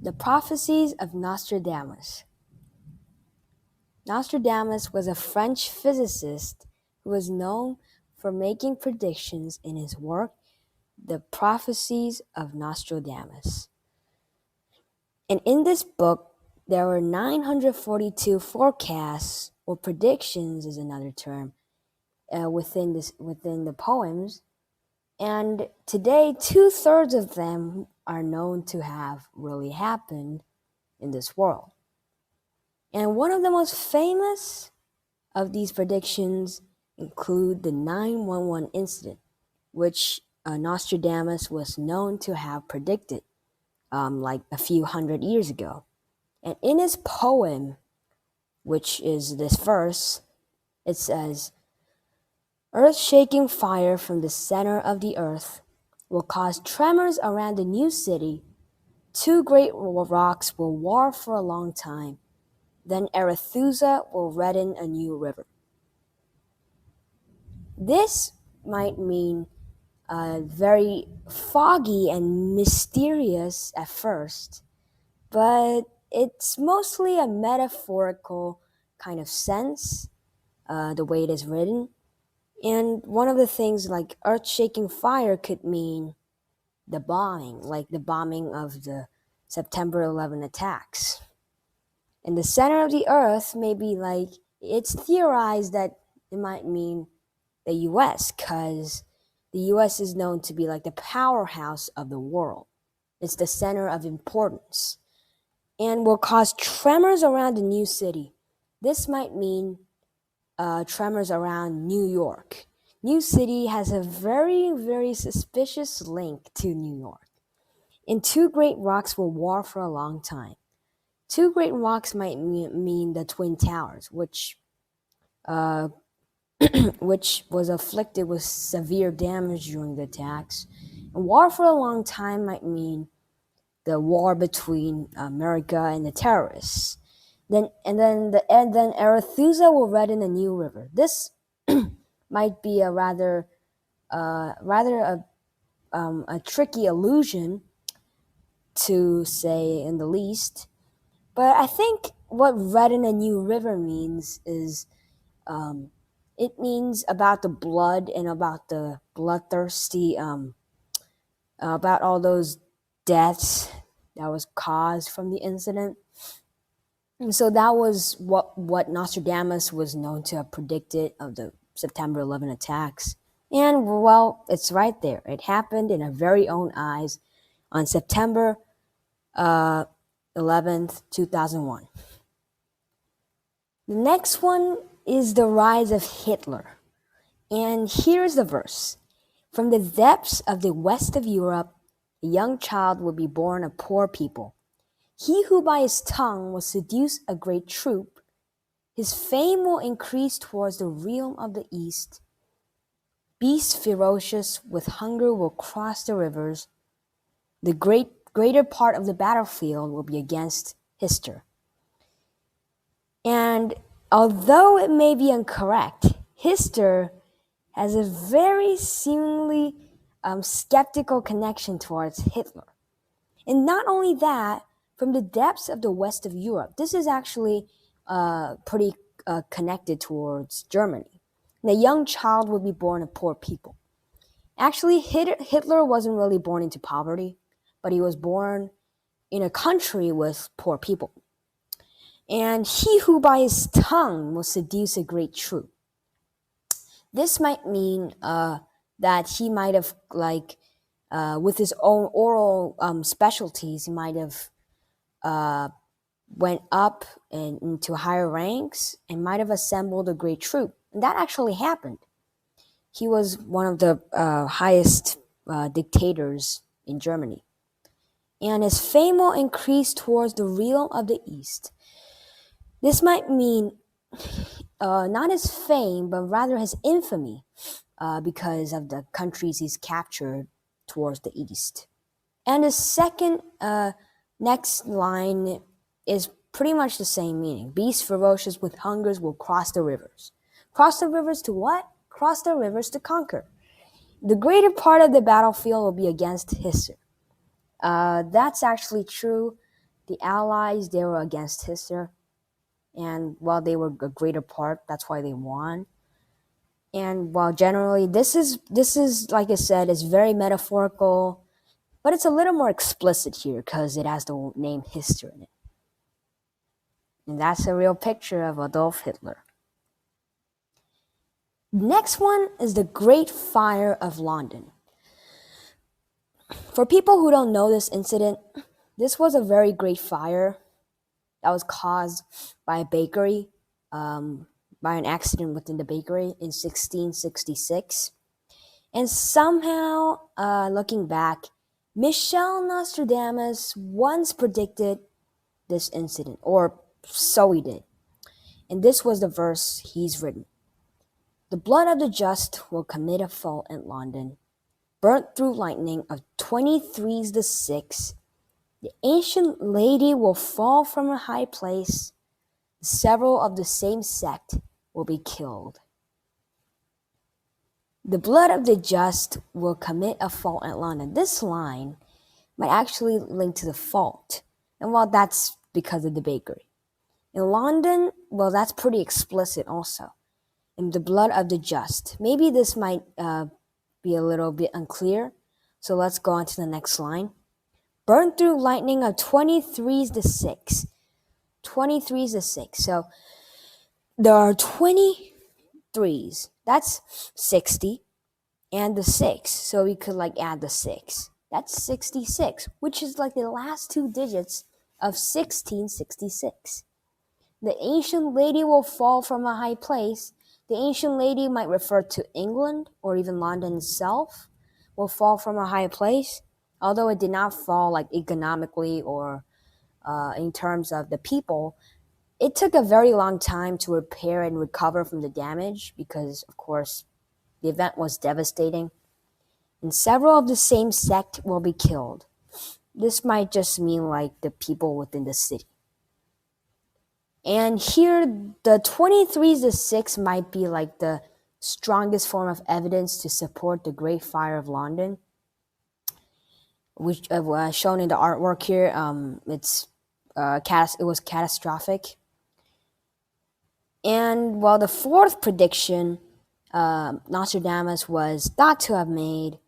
The prophecies of Nostradamus. Nostradamus was a French physicist who was known for making predictions in his work, The Prophecies of Nostradamus. And in this book, there were 942 forecasts, or predictions is another term, within the poems. And today, 2/3 of them are known to have really happened in this world. And one of the most famous of these predictions include the 911 incident, which Nostradamus was known to have predicted like a few hundred years ago. And in his poem, which is this verse, it says, "Earth-shaking fire from the center of the earth will cause tremors around the new city. Two great rocks will war for a long time. Then Arethusa will redden a new river." This might mean very foggy and mysterious at first, but it's mostly a metaphorical kind of sense, the way it is written. And one of the things like earth-shaking fire could mean the bombing, like the bombing of the September 11 attacks. And the center of the earth may be like, it's theorized that it might mean the US, because the US is known to be like the powerhouse of the world. It's the center of importance and will cause tremors around the new city. This might mean tremors around New York. New City has a very, very suspicious link to New York. And two great rocks will war for a long time. Two great rocks might mean the Twin Towers, which which was afflicted with severe damage during the attacks. And war for a long time might mean the war between America and the terrorists. Then Arethusa will redden a new river. This might be a rather a tricky allusion, to say in the least. But I think what redden a new river means is it means about the blood and about the bloodthirsty, about all those deaths that was caused from the incident. And so that was what Nostradamus was known to have predicted of the September 11 attacks. And well, it's right there. It happened in our very own eyes on September 11th, 2001. The next one is the rise of Hitler. And here's the verse. "From the depths of the west of Europe, a young child will be born of poor people. He who by his tongue will seduce a great troop, his fame will increase towards the realm of the east. Beasts ferocious with hunger will cross the rivers. The greater part of the battlefield will be against Hister." And although it may be incorrect, Hister has a very seemingly skeptical connection towards Hitler. And not only that, from the depths of the west of Europe, this is actually pretty connected towards Germany. And a young child will be born of poor people. Actually, Hitler wasn't really born into poverty, but he was born in a country with poor people. And he who by his tongue will seduce a great troop. This might mean that he might have, like, with his own oral specialties, he might have went up into higher ranks and might have assembled a great troop. And that actually happened. He was one of the highest dictators in Germany. And his fame will increase towards the realm of the east. This might mean not his fame, but rather his infamy, because of the countries he's captured towards the east. And the second next line is pretty much the same meaning. Beasts ferocious with hungers will cross the rivers. Cross the rivers to what? Cross the rivers to conquer. The greater part of the battlefield will be against Hister. That's actually true. The Allies, they were against Hitler, and while they were a greater part, that's why they won. And while generally this is like I said, is very metaphorical, but it's a little more explicit here because it has the name Hitler in it. And that's a real picture of Adolf Hitler. Next one is the Great Fire of London. For people who don't know this incident, this was a very great fire that was caused by a bakery, by an accident within the bakery in 1666. And somehow, looking back, Michel Nostradamus once predicted this incident, or so he did. And this was the verse he's written. The blood of the just will commit a fault in London, burnt through lightning of 23's the 6. The ancient lady will fall from a high place. Several of the same sect will be killed. The blood of the just will commit a fault in London. This line might actually link to the fault. And well, that's because of the bakery. In London, well, that's pretty explicit also. In the blood of the just. Maybe this might be a little bit unclear. So let's go on to the next line. Burn through lightning of 23's the 6. 23's the 6. So there are 23's. That's 60. And the 6. So we could like add the 6. That's 66, which is like the last two digits of 1666. The ancient lady will fall from a high place. The ancient lady might refer to England or even London itself. Will fall from a high place, although it did not fall like economically or in terms of the people. It took a very long time to repair and recover from the damage because, of course, the event was devastating. And several of the same sect will be killed. This might just mean like the people within the city. And here, the 23's the 6 might be like the strongest form of evidence to support the Great Fire of London, which shown in the artwork here. It was catastrophic. And while the fourth prediction Nostradamus was thought to have made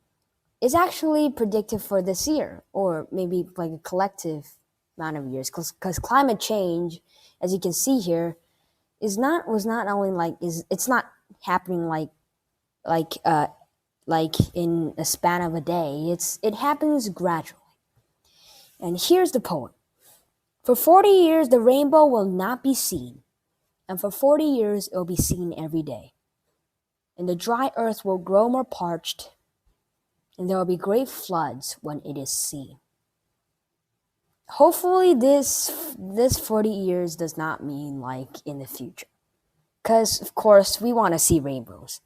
is actually predicted for this year, or maybe like a collective amount of years, because climate change, as you can see here, it's not happening like in a span of a day. It happens gradually. And here's the poem. For 40 years the rainbow will not be seen, and for 40 years it will be seen every day. And the dry earth will grow more parched, and there will be great floods when it is seen. Hopefully this 40 years does not mean like in the future, because of course we want to see rainbows.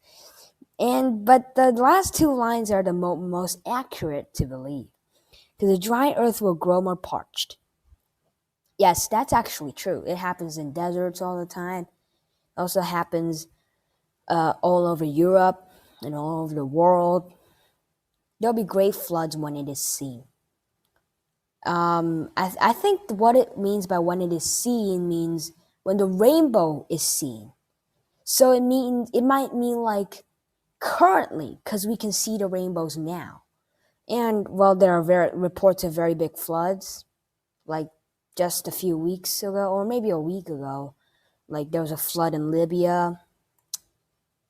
But the last two lines are the most accurate to believe, because the dry earth will grow more parched. Yes, that's actually true. It happens in deserts all the time. It also happens all over Europe and all over the world. There'll be great floods when it is seen. I think what it means by when it is seen means when the rainbow is seen. So it might mean like currently, because we can see the rainbows now. And well, there are reports of very big floods, like just a few weeks ago, or maybe a week ago. Like there was a flood in Libya,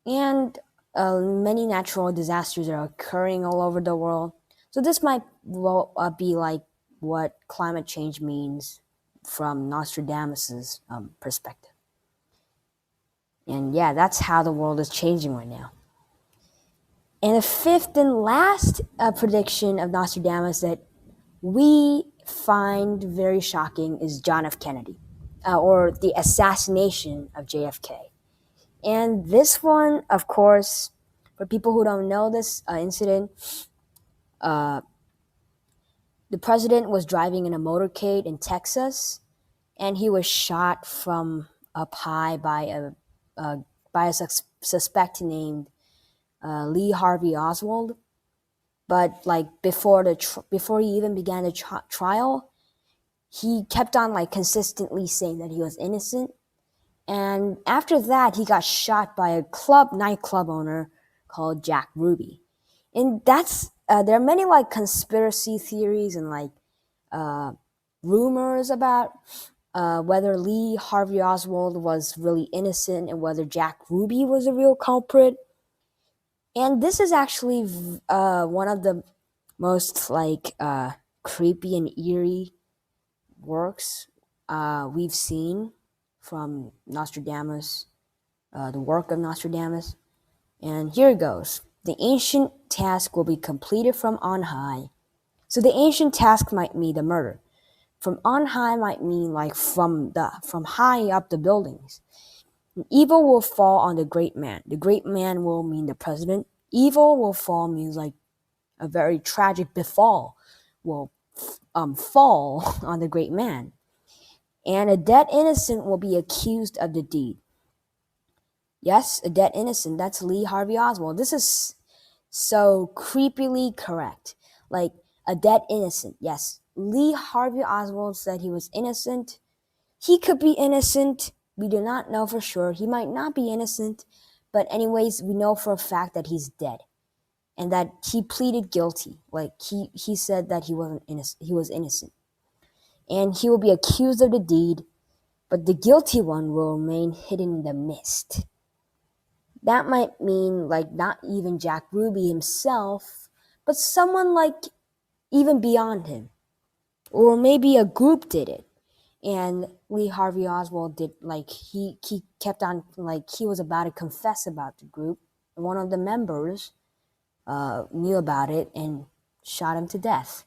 and many natural disasters are occurring all over the world. So this might be like what climate change means from Nostradamus's perspective. And yeah, that's how the world is changing right now. And the fifth and last prediction of Nostradamus that we find very shocking is John F. Kennedy, or the assassination of JFK. And this one, of course, for people who don't know this incident, the president was driving in a motorcade in Texas, and he was shot from up high by a suspect named Lee Harvey Oswald. But like before he even began the trial, he kept on like consistently saying that he was innocent. And after that, he got shot by a nightclub owner called Jack Ruby. And there are many like conspiracy theories and like rumors about whether Lee Harvey Oswald was really innocent and whether Jack Ruby was a real culprit. And this is actually one of the most like creepy and eerie works we've seen from Nostradamus, the work of Nostradamus. And here it goes. The ancient task will be completed from on high. So the ancient task might mean the murder. From on high might mean like from high up the buildings. Evil will fall on the great man. The great man will mean the president. Evil will fall means like a very tragic befall will fall on the great man. And a dead innocent will be accused of the deed. Yes, a dead innocent. That's Lee Harvey Oswald. This is so creepily correct. Like a dead innocent. Yes, Lee Harvey Oswald said he was innocent. He could be innocent. We do not know for sure. He might not be innocent. But anyways, we know for a fact that he's dead. And that he pleaded guilty. Like he said that he wasn't innocent. He was innocent. And he will be accused of the deed, but the guilty one will remain hidden in the mist. That might mean like not even Jack Ruby himself, but someone like even beyond him. Or maybe a group did it. And Lee Harvey Oswald did, like, he kept on, like, he was about to confess about the group. And one of the members knew about it and shot him to death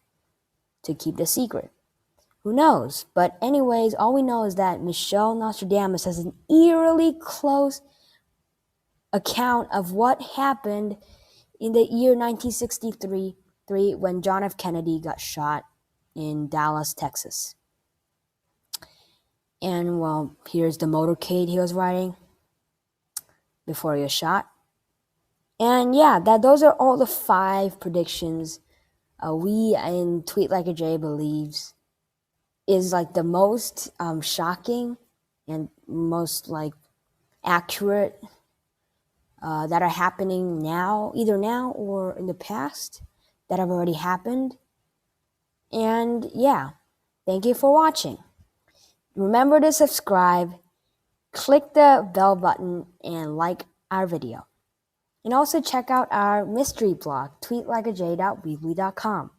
to keep the secret. Who knows? But anyways, all we know is that Michelle Nostradamus has an eerily close account of what happened in the year 1963 when John F. Kennedy got shot in Dallas, Texas. And well, here's the motorcade he was riding before he was shot. And yeah, those are all the 5 predictions we in Tweet Like a J believes is like the most shocking and most like accurate that are happening now, either now or in the past, that have already happened. And yeah, thank you for watching. Remember to subscribe, click the bell button, and like our video. And also check out our mystery blog, tweetlikeaj.weebly.com.